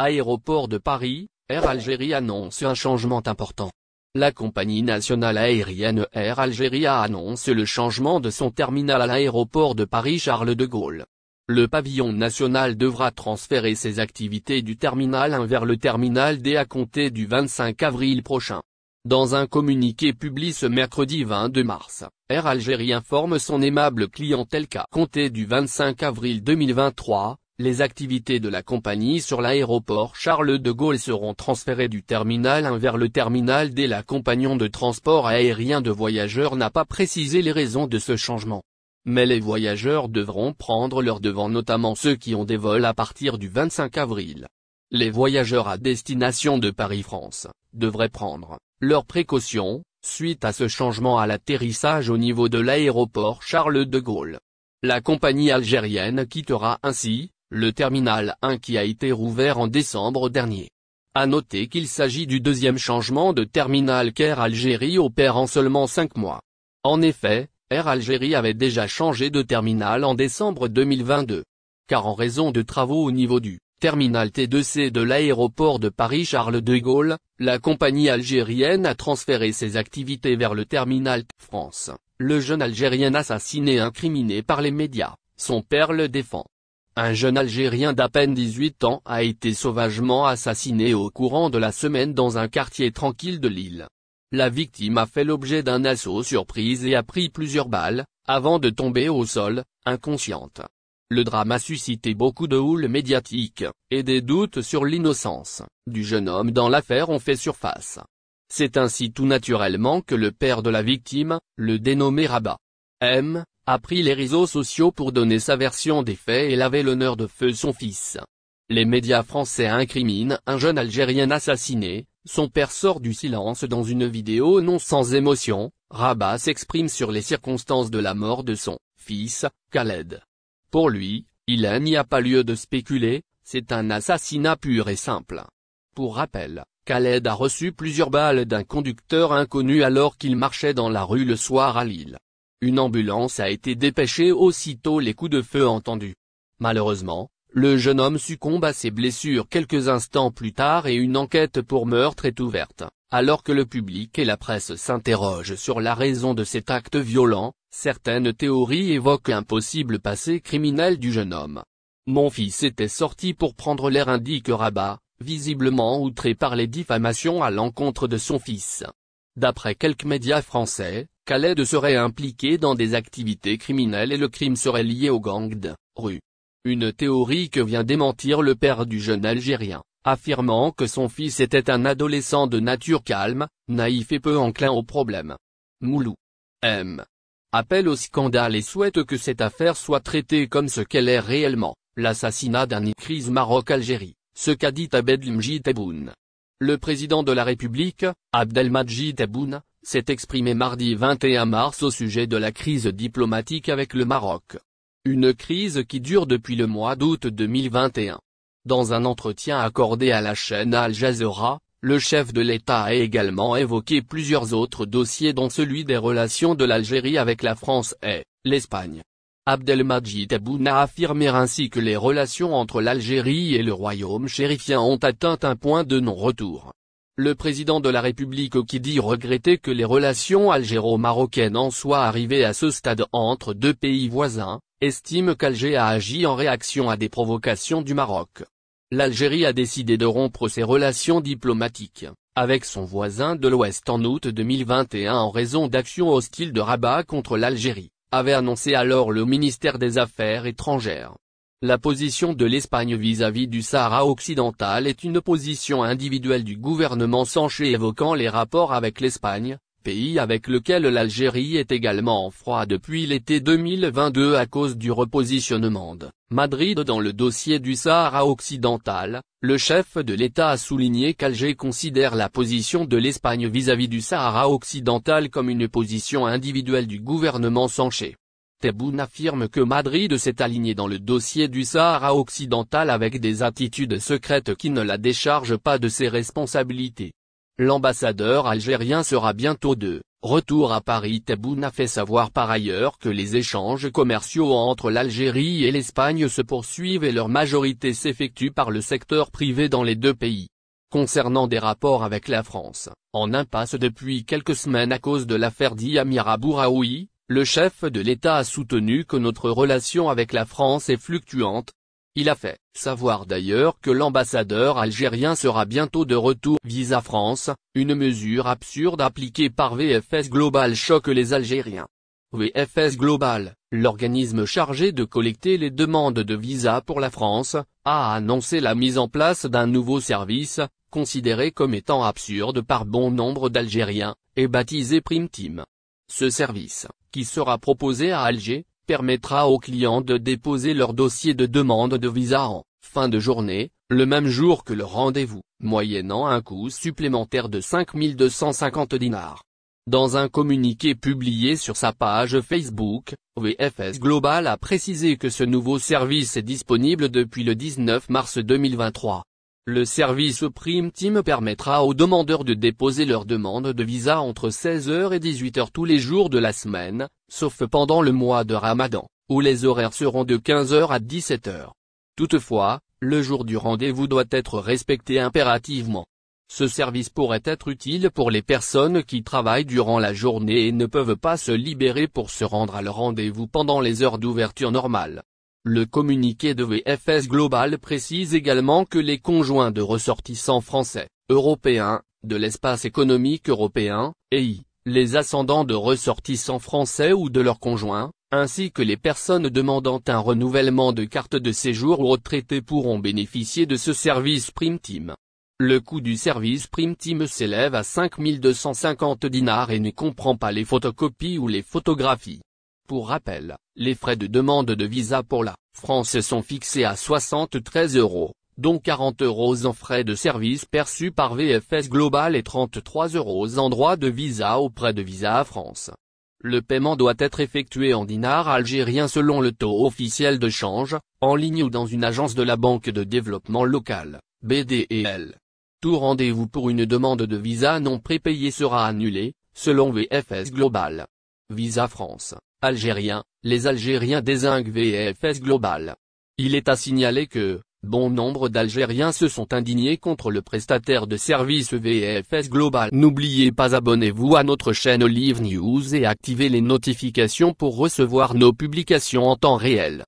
Aéroport de Paris, Air Algérie annonce un changement important. La compagnie nationale aérienne Air Algérie annonce le changement de son terminal à l'aéroport de Paris-Charles de Gaulle. Le pavillon national devra transférer ses activités du terminal 1 vers le terminal D à compter du 25 avril prochain. Dans un communiqué publié ce mercredi 22 mars, Air Algérie informe son aimable clientèle qu'à compter du 25 avril 2023, les activités de la compagnie sur l'aéroport Charles de Gaulle seront transférées du terminal 1 vers le terminal D. La compagnie de transport aérien de voyageurs n'a pas précisé les raisons de ce changement. Mais les voyageurs devront prendre leur devant, notamment ceux qui ont des vols à partir du 25 avril. Les voyageurs à destination de Paris-France devraient prendre leurs précautions, suite à ce changement à l'atterrissage au niveau de l'aéroport Charles de Gaulle. La compagnie algérienne quittera ainsi le terminal 1 qui a été rouvert en décembre dernier. À noter qu'il s'agit du deuxième changement de terminal qu'Air Algérie opère en seulement 5 mois. En effet, Air Algérie avait déjà changé de terminal en décembre 2022. Car en raison de travaux au niveau du terminal T2C de l'aéroport de Paris-Charles de Gaulle, la compagnie algérienne a transféré ses activités vers le terminal T France. Le jeune Algérien assassiné incriminé par les médias, son père le défend. Un jeune Algérien d'à peine 18 ans a été sauvagement assassiné au courant de la semaine dans un quartier tranquille de Lille. La victime a fait l'objet d'un assaut surprise et a pris plusieurs balles, avant de tomber au sol, inconsciente. Le drame a suscité beaucoup de houle médiatique, et des doutes sur l'innocence du jeune homme dans l'affaire ont fait surface. C'est ainsi tout naturellement que le père de la victime, le dénommé Rabat M, a pris les réseaux sociaux pour donner sa version des faits et laver l'honneur de feu son fils. Les médias français incriminent un jeune Algérien assassiné, son père sort du silence dans une vidéo non sans émotion. Rabat s'exprime sur les circonstances de la mort de son fils, Khaled. Pour lui, il n'y a pas lieu de spéculer, c'est un assassinat pur et simple. Pour rappel, Khaled a reçu plusieurs balles d'un conducteur inconnu alors qu'il marchait dans la rue le soir à Lille. Une ambulance a été dépêchée aussitôt les coups de feu entendus. Malheureusement, le jeune homme succombe à ses blessures quelques instants plus tard et une enquête pour meurtre est ouverte. Alors que le public et la presse s'interrogent sur la raison de cet acte violent, certaines théories évoquent un possible passé criminel du jeune homme. Mon fils était sorti pour prendre l'air, indique Rabat, visiblement outré par les diffamations à l'encontre de son fils. D'après quelques médias français, Khaled serait impliqué dans des activités criminelles et le crime serait lié au gang de rue. Une théorie que vient démentir le père du jeune Algérien, affirmant que son fils était un adolescent de nature calme, naïf et peu enclin aux problèmes. Moulou M appelle au scandale et souhaite que cette affaire soit traitée comme ce qu'elle est réellement, l'assassinat d'un crise Maroc-Algérie, ce qu'a dit Abdelmadjid Tebboune. Le président de la République, Abdelmadjid Tebboune, s'est exprimé mardi 21 mars au sujet de la crise diplomatique avec le Maroc. Une crise qui dure depuis le mois d'août 2021. Dans un entretien accordé à la chaîne Al Jazeera, le chef de l'État a également évoqué plusieurs autres dossiers dont celui des relations de l'Algérie avec la France et l'Espagne. Abdelmadjid Tebboune a affirmé ainsi que les relations entre l'Algérie et le royaume chérifien ont atteint un point de non-retour. Le président de la République qui dit regretter que les relations algéro-marocaines en soient arrivées à ce stade entre deux pays voisins, estime qu'Alger a agi en réaction à des provocations du Maroc. L'Algérie a décidé de rompre ses relations diplomatiques avec son voisin de l'Ouest en août 2021 en raison d'actions hostiles de Rabat contre l'Algérie, avait annoncé alors le ministère des Affaires étrangères. La position de l'Espagne vis-à-vis du Sahara occidental est une position individuelle du gouvernement Sanché évoquant les rapports avec l'Espagne, pays avec lequel l'Algérie est également en froid depuis l'été 2022 à cause du repositionnement de Madrid dans le dossier du Sahara occidental. Le chef de l'État a souligné qu'Alger considère la position de l'Espagne vis-à-vis du Sahara occidental comme une position individuelle du gouvernement Sanché. Tebboune affirme que Madrid s'est aligné dans le dossier du Sahara occidental avec des attitudes secrètes qui ne la déchargent pas de ses responsabilités. L'ambassadeur algérien sera bientôt de retour à Paris. Tebboune a fait savoir par ailleurs que les échanges commerciaux entre l'Algérie et l'Espagne se poursuivent et leur majorité s'effectue par le secteur privé dans les deux pays. Concernant des rapports avec la France, en impasse depuis quelques semaines à cause de l'affaire Diamira Bouraoui, le chef de l'État a soutenu que notre relation avec la France est fluctuante. Il a fait savoir d'ailleurs que l'ambassadeur algérien sera bientôt de retour. Visa France, une mesure absurde appliquée par VFS Global choque les Algériens. VFS Global, l'organisme chargé de collecter les demandes de visa pour la France, a annoncé la mise en place d'un nouveau service, considéré comme étant absurde par bon nombre d'Algériens, et baptisé Prime Team. Ce service, qui sera proposé à Alger, permettra aux clients de déposer leur dossier de demande de visa en fin de journée, le même jour que le rendez-vous, moyennant un coût supplémentaire de 5 250 dinars. Dans un communiqué publié sur sa page Facebook, VFS Global a précisé que ce nouveau service est disponible depuis le 19 mars 2023. Le service Prime Team permettra aux demandeurs de déposer leur demande de visa entre 16h et 18h tous les jours de la semaine, sauf pendant le mois de Ramadan, où les horaires seront de 15h à 17h. Toutefois, le jour du rendez-vous doit être respecté impérativement. Ce service pourrait être utile pour les personnes qui travaillent durant la journée et ne peuvent pas se libérer pour se rendre à leur rendez-vous pendant les heures d'ouverture normales. Le communiqué de VFS Global précise également que les conjoints de ressortissants français, européens, de l'espace économique européen, EI, les ascendants de ressortissants français ou de leurs conjoints, ainsi que les personnes demandant un renouvellement de carte de séjour ou retraités pourront bénéficier de ce service Prime Team. Le coût du service Prime Team s'élève à 5 250 dinars et ne comprend pas les photocopies ou les photographies. Pour rappel, les frais de demande de visa pour la France sont fixés à 73 €, dont 40 € en frais de service perçus par VFS Global et 33 € en droit de visa auprès de Visa France. Le paiement doit être effectué en dinars algériens selon le taux officiel de change, en ligne ou dans une agence de la Banque de développement locale, BDEL. Tout rendez-vous pour une demande de visa non prépayé sera annulé, selon VFS Global. Visa France, algérien, les Algériens dézinguent VFS Global. Il est à signaler que, bon nombre d'Algériens se sont indignés contre le prestataire de service VFS Global. N'oubliez pas abonnez-vous à notre chaîne Olive News et activez les notifications pour recevoir nos publications en temps réel.